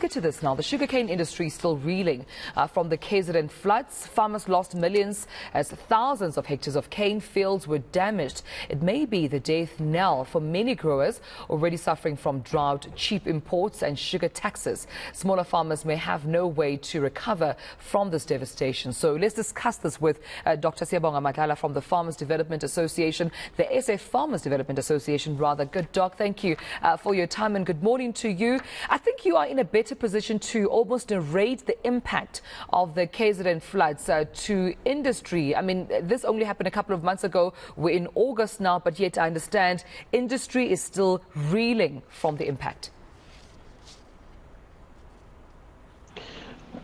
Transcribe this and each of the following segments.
get to this now. The sugarcane industry is still reeling from the KZN floods. Farmers lost millions as thousands of hectares of cane fields were damaged. It may be the death knell for many growers already suffering from drought, cheap imports and sugar taxes. Smaller farmers may have no way to recover from this devastation. So let's discuss this with Dr. Siyabonga Madlala from the Farmers Development Association, the SA Farmers Development Association rather. Good Doc, thank you for your time and good morning to you. I think you are in a better position to almost narrate the impact of the KZN floods to industry. I mean, this only happened a couple of months ago. We're in August now, but yet I understand industry is still reeling from the impact.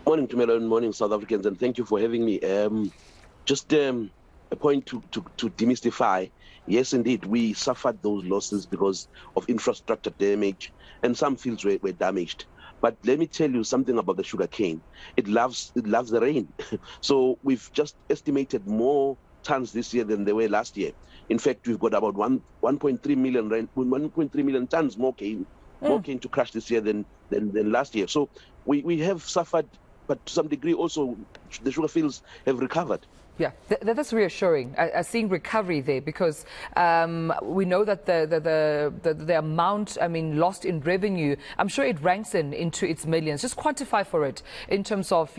Morning, Tumelo, and morning, South Africans, and thank you for having me. Just a point to demystify. Yes, indeed, we suffered those losses because of infrastructure damage, and some fields were damaged. But let me tell you something about the sugarcane. It loves the rain. So we've just estimated more tons this year than there were last year. In fact, we've got about 1.3 million tons more cane to crush this year than last year. So we have suffered, but to some degree also the sugar fields have recovered. Yeah, that's reassuring. Seeing recovery there, because we know that the amount, lost in revenue, I'm sure it ranks into its millions. Just quantify for it in terms of,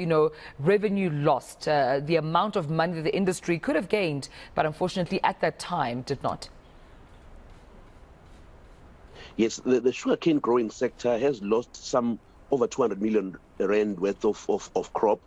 revenue lost, the amount of money that the industry could have gained, but unfortunately at that time did not. Yes, the sugarcane growing sector has lost some over 200 million rand worth of crop.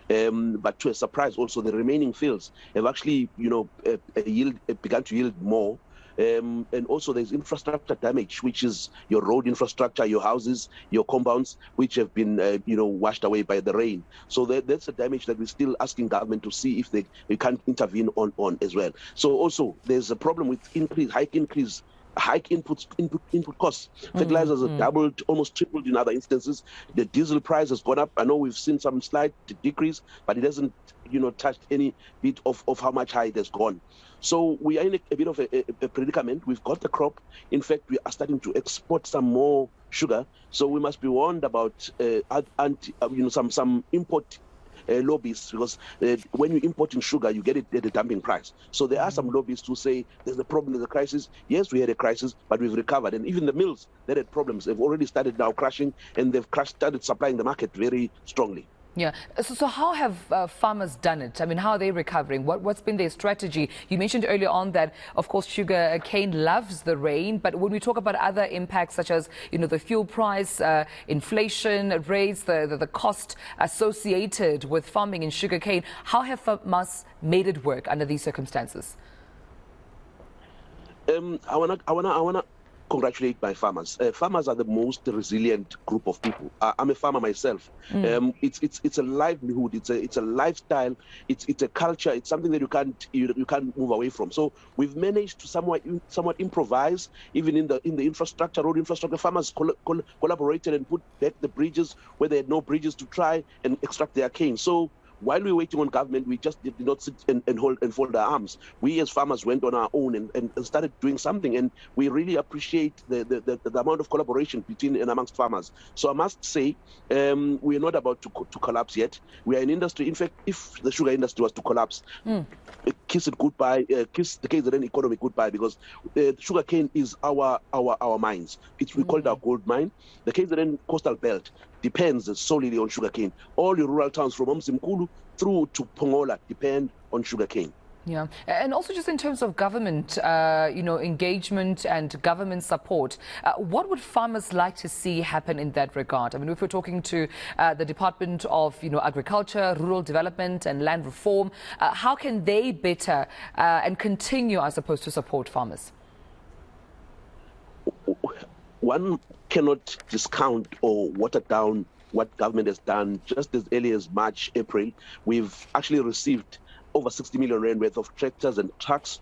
But to a surprise, also the remaining fields have actually, begun to yield more. And also there's infrastructure damage, which is your road infrastructure, your houses, your compounds, which have been, washed away by the rain. So that's a damage that we're still asking government to see if they can intervene on as well. So also there's a problem with hike input costs. Fertilizers have doubled, almost tripled in other instances. The diesel price has gone up. I know we've seen some slight decrease, but it hasn't, touched any bit of how much high it has gone. So we are in a bit of a predicament. We've got the crop. In fact, we are starting to export some more sugar. So we must be warned about some import lobbies, because when you import in sugar, you get it at a dumping price. So there are some lobbies to say there's a problem, there's a crisis. Yes, we had a crisis, but we've recovered. And even the mills that had problems, they've already started now crushing, and they've started supplying the market very strongly. Yeah. So how have farmers done it? I mean, how are they recovering? What's been their strategy? You mentioned earlier on that, of course, sugar cane loves the rain. But when we talk about other impacts, such as, the fuel price, inflation rates, the cost associated with farming in sugar cane, how have farmers made it work under these circumstances? I wanna congratulate my farmers. Farmers are the most resilient group of people. I'm a farmer myself. It's a livelihood. It's a lifestyle. It's a culture. It's something that you can't move away from. So we've managed to somewhat improvise, even in the infrastructure, road infrastructure. Farmers collaborated and put back the bridges where they had no bridges to try and extract their cane. So while we were waiting on government, we just did not sit and fold our arms. We as farmers went on our own and started doing something, and we really appreciate the amount of collaboration between and amongst farmers. So I must say, we are not about to collapse yet. We are an industry. In fact, if the sugar industry was to collapse, kiss it goodbye, kiss the KZN economy goodbye, because sugarcane is our mines. We call it our gold mine. The KZN coastal belt depends solely on sugarcane. All your rural towns from Mzimkulu through to Pongola depend on sugarcane. Yeah, and also just in terms of government, engagement and government support, what would farmers like to see happen in that regard? I mean, if we're talking to the Department of, Agriculture, Rural Development and Land Reform, how can they better and continue, I suppose, to support farmers? One cannot discount or water down what government has done. Just as early as March, April, we've actually received over 60 million rand worth of tractors and trucks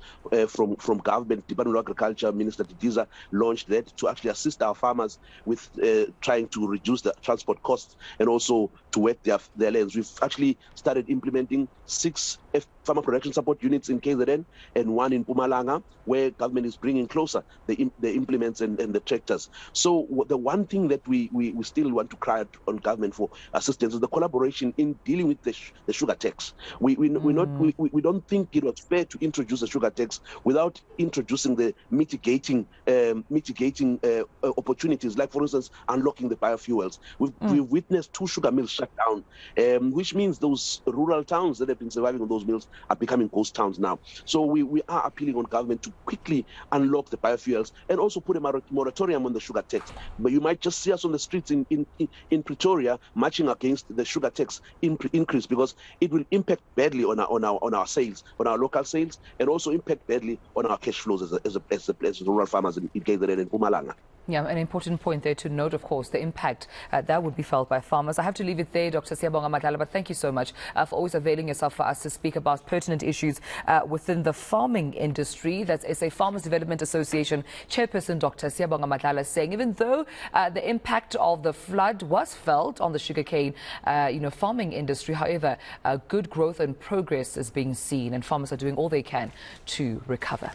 from government. Department of Agriculture, Minister Didiza launched that to actually assist our farmers with trying to reduce the transport costs and also to work their lands. We've actually started implementing 6 farmer production support units in KZN and 1 in Mpumalanga, where government is bringing closer the implements and the tractors. So the one thing that we still want to cry out on government for assistance is the collaboration in dealing with the sugar tax. We don't think it was fair to introduce a sugar tax without introducing the mitigating opportunities, like for instance unlocking the biofuels. We've witnessed 2 sugar mills shut down, which means those rural towns that have been surviving on those mills are becoming ghost towns now. So we are appealing on government to quickly unlock the biofuels and also put a moratorium on the sugar tax. But you might just see us on the streets in Pretoria marching against the sugar tax increase, because it will impact badly on our sales, on our local sales, and also impact badly on our cash flows as rural farmers in KZN and Mpumalanga. Yeah, an important point there to note, of course, the impact that would be felt by farmers. I have to leave it there, Dr. Siyabonga Madlala, but thank you so much for always availing yourself for us to speak about pertinent issues within the farming industry. That's SA Farmers Development Association Chairperson Dr. Siyabonga Madlala saying even though the impact of the flood was felt on the sugarcane farming industry, however, good growth and progress is being seen and farmers are doing all they can to recover.